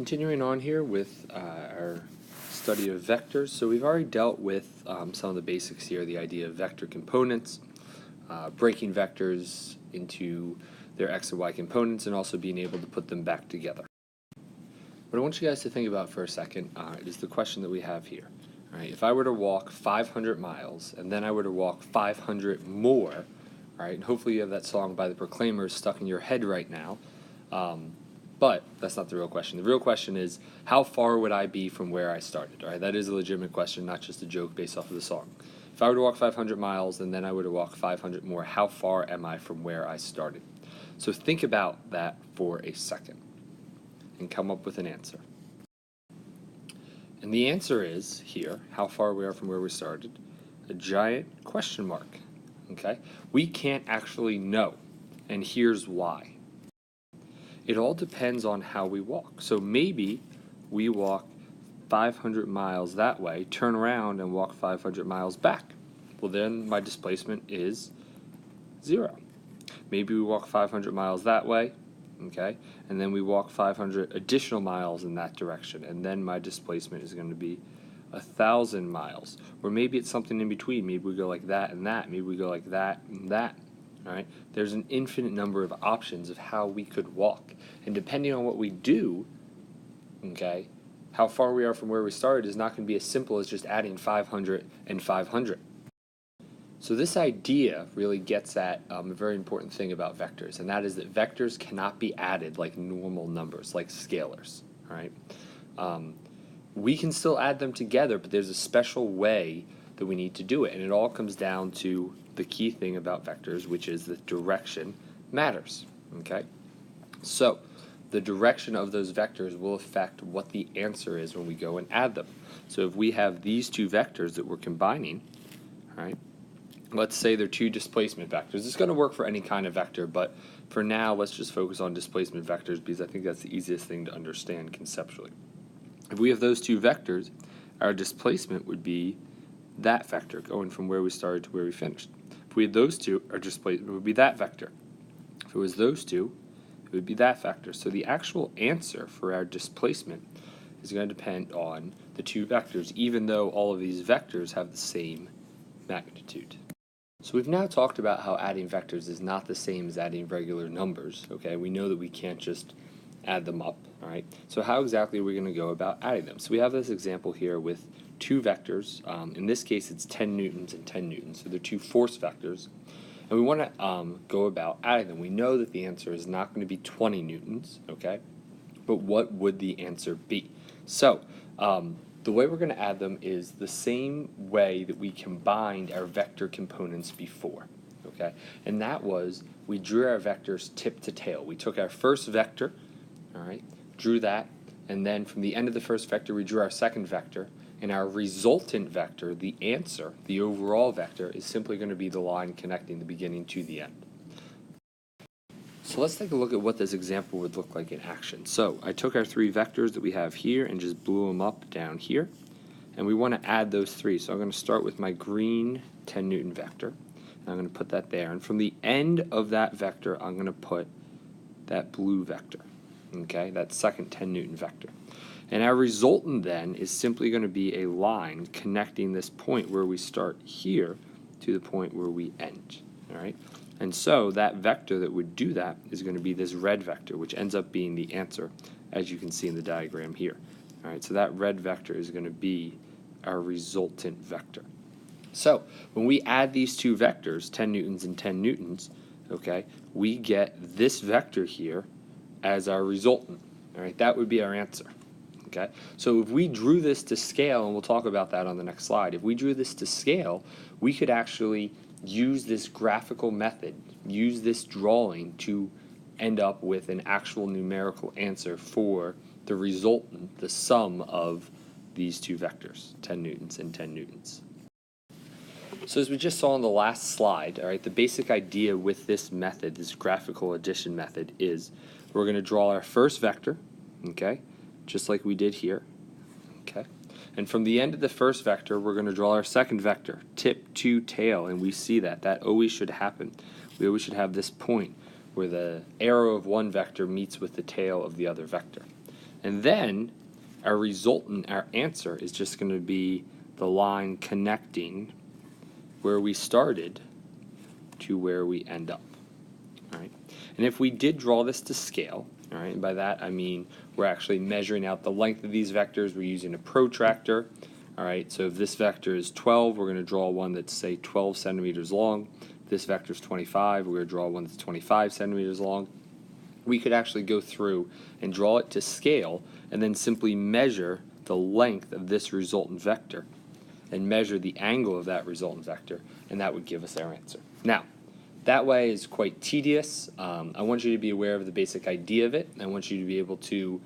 Continuing on here with our study of vectors. So we've already dealt with some of the basics here, the idea of vector components, breaking vectors into their x and y components, and also being able to put them back together. What I want you guys to think about for a second is the question that we have here. All right, if I were to walk 500 miles and then I were to walk 500 more, all right, and hopefully you have that song by the Proclaimers stuck in your head right now, but that's not the real question. The real question is, how far would I be from where I started? All right, that is a legitimate question, not just a joke based off of the song. If I were to walk 500 miles and then I were to walk 500 more, how far am I from where I started? So think about that for a second and come up with an answer. And the answer is here, how far we are from where we started, a giant question mark. Okay? We can't actually know, and here's why. It all depends on how we walk. So maybe we walk 500 miles that way, turn around and walk 500 miles back. Well, then my displacement is 0. Maybe we walk 500 miles that way, okay, and then we walk 500 additional miles in that direction, and then my displacement is going to be 1,000 miles. Or maybe it's something in between. Maybe we go like that and that. Maybe we go like that and that. All right? There's an infinite number of options of how we could walk. And depending on what we do, okay, how far we are from where we started is not going to be as simple as just adding 500 and 500. So this idea really gets at a very important thing about vectors, and that is that vectors cannot be added like normal numbers, like scalars. All right? We can still add them together, but there's a special way that we need to do it, and it all comes down to the key thing about vectors, which is that direction matters. Okay? So the direction of those vectors will affect what the answer is when we go and add them. So if we have these two vectors that we're combining, all right, let's say they're two displacement vectors. It's going to work for any kind of vector, but for now, let's just focus on displacement vectors because I think that's the easiest thing to understand conceptually. If we have those two vectors, our displacement would be that vector, going from where we started to where we finished. If we had those two, our displacement would be that vector. If it was those two, it would be that vector. So the actual answer for our displacement is going to depend on the two vectors, even though all of these vectors have the same magnitude. So we've now talked about how adding vectors is not the same as adding regular numbers. Okay, we know that we can't just add them up. All right. So how exactly are we going to go about adding them? So we have this example here with two vectors. In this case, it's 10 newtons and 10 newtons. So they're two force vectors. And we want to go about adding them. We know that the answer is not going to be 20 newtons, okay? But what would the answer be? So the way we're going to add them is the same way that we combined our vector components before, okay? And that was we drew our vectors tip to tail. We took our first vector, all right, drew that, and then from the end of the first vector, we drew our second vector, and our resultant vector, the answer, the overall vector, is simply going to be the line connecting the beginning to the end. So let's take a look at what this example would look like in action. So I took our three vectors that we have here and just blew them up down here, and we want to add those three. So I'm going to start with my green 10 Newton vector, and I'm going to put that there. And from the end of that vector, I'm going to put that blue vector, okay, that second 10 Newton vector. And our resultant then is simply going to be a line connecting this point where we start here to the point where we end, all right? And so that vector that would do that is going to be this red vector, which ends up being the answer, as you can see in the diagram here. All right, so that red vector is going to be our resultant vector. So when we add these two vectors, 10 newtons and 10 newtons, okay, we get this vector here as our resultant. All right, that would be our answer. Okay, so if we drew this to scale, and we'll talk about that on the next slide, if we drew this to scale, we could actually use this graphical method, use this drawing to end up with an actual numerical answer for the resultant, the sum of these two vectors, 10 newtons and 10 newtons. So as we just saw on the last slide, all right, the basic idea with this method, this graphical addition method, is we're going to draw our first vector, okay, just like we did here, okay? And from the end of the first vector, we're going to draw our second vector, tip to tail, and we see that. That always should happen. We always should have this point where the arrow of one vector meets with the tail of the other vector. And then our resultant, our answer, is just going to be the line connecting where we started to where we end up. All right. And if we did draw this to scale, all right, and by that I mean we're actually measuring out the length of these vectors. We're using a protractor. All right, so if this vector is 12, we're going to draw one that's, say, 12 centimeters long. This vector is 25, we're going to draw one that's 25 centimeters long. We could actually go through and draw it to scale and then simply measure the length of this resultant vector and measure the angle of that resultant vector, and that would give us our answer. Now, that way is quite tedious. I want you to be aware of the basic idea of it. I want you to be able to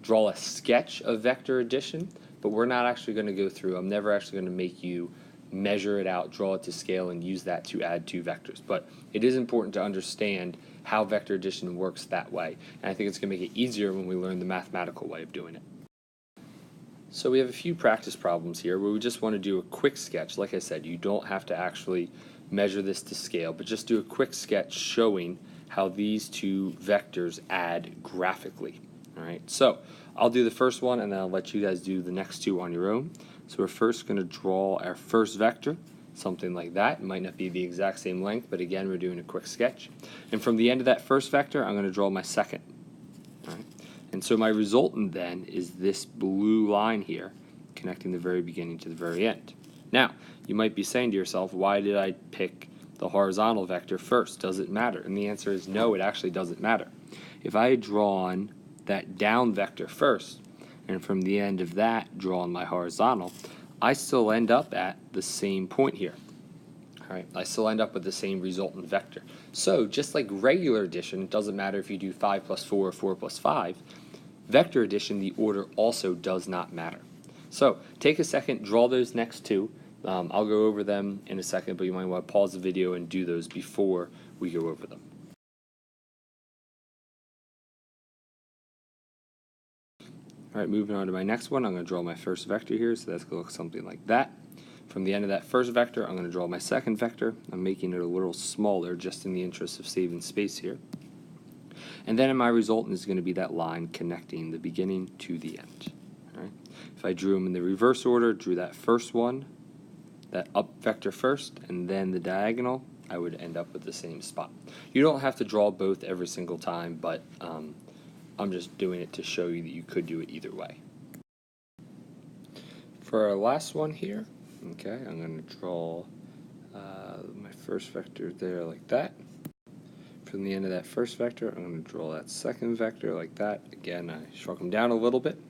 draw a sketch of vector addition, but we're not actually going to go through. I'm never actually going to make you measure it out, draw it to scale, and use that to add two vectors. But it is important to understand how vector addition works that way, and I think it's going to make it easier when we learn the mathematical way of doing it. So we have a few practice problems here where we just want to do a quick sketch. Like I said, you don't have to actually measure this to scale, but just do a quick sketch showing how these two vectors add graphically. All right, so I'll do the first one and then I'll let you guys do the next two on your own. So we're first going to draw our first vector, something like that. It might not be the exact same length, but again, we're doing a quick sketch. And from the end of that first vector, I'm going to draw my second. All right. And so my resultant then is this blue line here, connecting the very beginning to the very end. Now, you might be saying to yourself, why did I pick the horizontal vector first? Does it matter? And the answer is no, it actually doesn't matter. If I had drawn that down vector first, and from the end of that drawn my horizontal, I still end up at the same point here. All right, I still end up with the same resultant vector. So just like regular addition, it doesn't matter if you do 5 plus 4 or 4 plus 5, vector addition, the order also does not matter. So take a second, draw those next two. I'll go over them in a second, but you might want to pause the video and do those before we go over them. All right, moving on to my next one, I'm going to draw my first vector here, so that's going to look something like that. From the end of that first vector, I'm going to draw my second vector. I'm making it a little smaller just in the interest of saving space here. And then my resultant is going to be that line connecting the beginning to the end. All right. If I drew them in the reverse order, drew that first one, that up vector first, and then the diagonal, I would end up with the same spot. You don't have to draw both every single time, but I'm just doing it to show you that you could do it either way. For our last one here, okay, I'm going to draw my first vector there like that. From the end of that first vector, I'm going to draw that second vector like that. Again, I shrunk them down a little bit,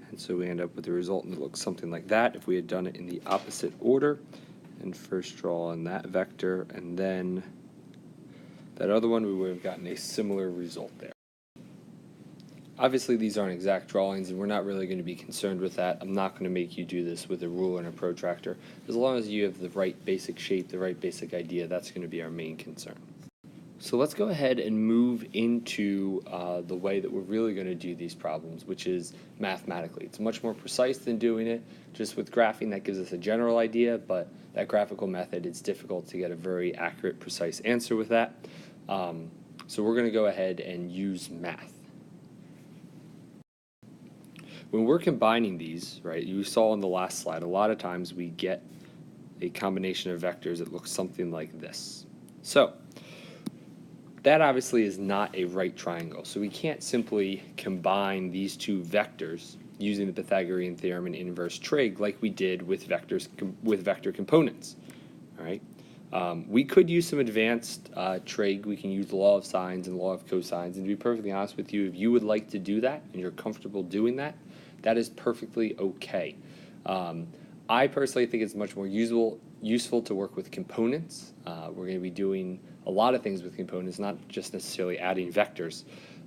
and so we end up with the resultant that looks something like that if we had done it in the opposite order, and first draw on that vector, and then that other one, we would have gotten a similar result there. Obviously, these aren't exact drawings, and we're not really going to be concerned with that. I'm not going to make you do this with a ruler and a protractor. As long as you have the right basic shape, the right basic idea, that's going to be our main concern. So let's go ahead and move into the way that we're really going to do these problems, which is mathematically. It's much more precise than doing it just with graphing. That gives us a general idea, but that graphical method, it's difficult to get a very accurate, precise answer with that. So we're going to go ahead and use math. When we're combining these, right, you saw in the last slide, a lot of times we get a combination of vectors that looks something like this. So that obviously is not a right triangle, so we can't simply combine these two vectors using the Pythagorean theorem and inverse trig like we did with vector components. All right, we could use some advanced trig. We can use the law of sines and the law of cosines, and to be perfectly honest with you, if you would like to do that and you're comfortable doing that, that is perfectly okay. I personally think it's much more useful to work with components. We're going to be doing a lot of things with components, not just necessarily adding vectors.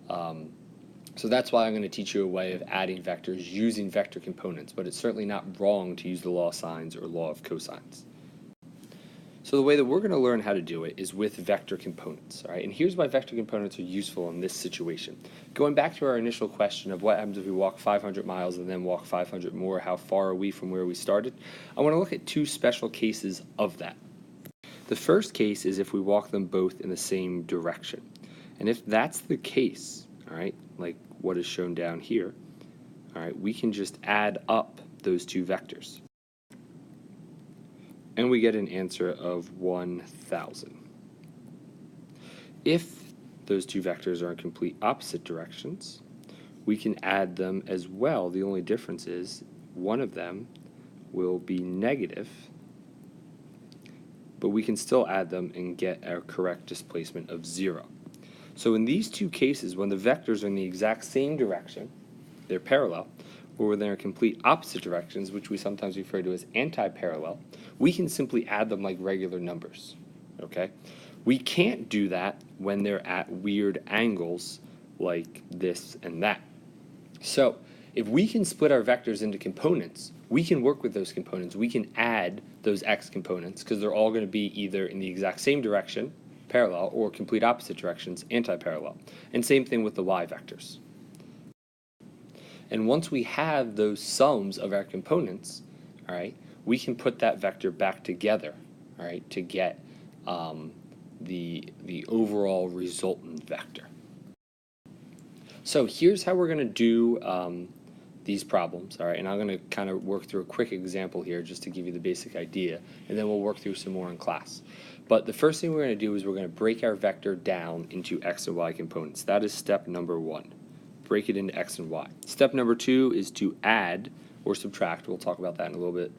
So that's why I'm going to teach you a way of adding vectors using vector components, but it's certainly not wrong to use the law of sines or law of cosines. So the way that we're going to learn how to do it is with vector components, all right? And here's why vector components are useful in this situation. Going back to our initial question of what happens if we walk 500 miles and then walk 500 more, how far are we from where we started? I want to look at two special cases of that. The first case is if we walk them both in the same direction. And if that's the case, all right, like what is shown down here, all right, we can just add up those two vectors. And we get an answer of 1,000. If those two vectors are in complete opposite directions, we can add them as well. The only difference is one of them will be negative, but we can still add them and get our correct displacement of 0. So in these two cases, when the vectors are in the exact same direction, they're parallel, or when they're in complete opposite directions, which we sometimes refer to as anti-parallel, we can simply add them like regular numbers, okay? We can't do that when they're at weird angles like this and that. So if we can split our vectors into components, we can work with those components. We can add those x components because they're all going to be either in the exact same direction, parallel, or complete opposite directions, anti-parallel. And same thing with the y vectors. And once we have those sums of our components, all right, we can put that vector back together, all right, to get the overall resultant vector. So here's how we're going to do these problems, all right, and I'm going to kind of work through a quick example here just to give you the basic idea, and then we'll work through some more in class. But the first thing we're going to do is we're going to break our vector down into x and y components. That is step number 1. Break it into x and y. Step number 2 is to add or subtract. We'll talk about that in a little bit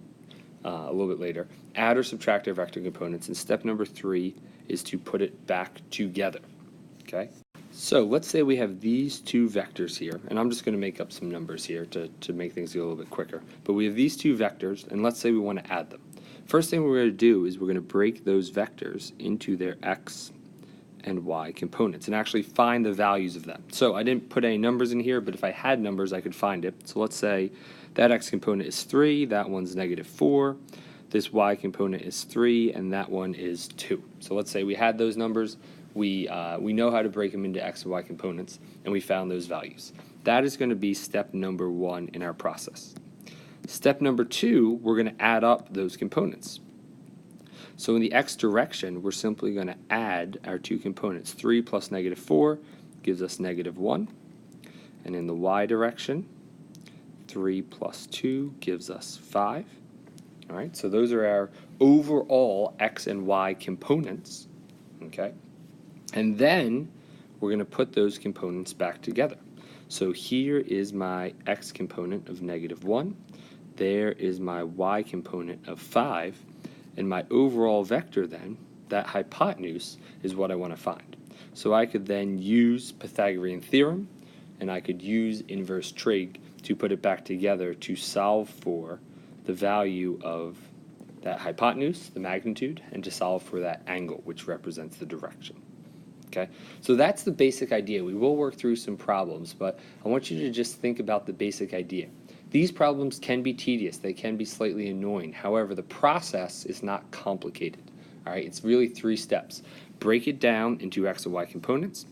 later. Add or subtract our vector components. And step number 3 is to put it back together. Okay? So let's say we have these two vectors here, and I'm just going to make up some numbers here to make things go a little bit quicker. But we have these two vectors, and let's say we want to add them. First thing we're going to do is we're going to break those vectors into their x and y components and actually find the values of them. So I didn't put any numbers in here, but if I had numbers, I could find it. So let's say that x component is 3, that one's -4, this y component is 3, and that one is 2. So let's say we had those numbers, we know how to break them into x and y components, and we found those values. That is going to be step number 1 in our process. Step number 2, we're going to add up those components. So in the x direction, we're simply going to add our two components. 3 plus -4 gives us -1. And in the y direction, 3 plus 2 gives us 5. All right, so those are our overall x and y components. Okay, and then we're going to put those components back together. So here is my x component of -1. There is my y component of 5. And my overall vector then, that hypotenuse, is what I want to find. So I could then use Pythagorean theorem, and I could use inverse trig to put it back together to solve for the value of that hypotenuse, the magnitude, and to solve for that angle, which represents the direction. Okay, so that's the basic idea. We will work through some problems, but I want you to just think about the basic idea. These problems can be tedious, they can be slightly annoying. However, the process is not complicated. All right, it's really 3 steps. Break it down into x and y components,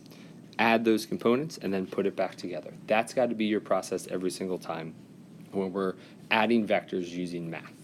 add those components, and then put it back together. That's got to be your process every single time when we're adding vectors using math.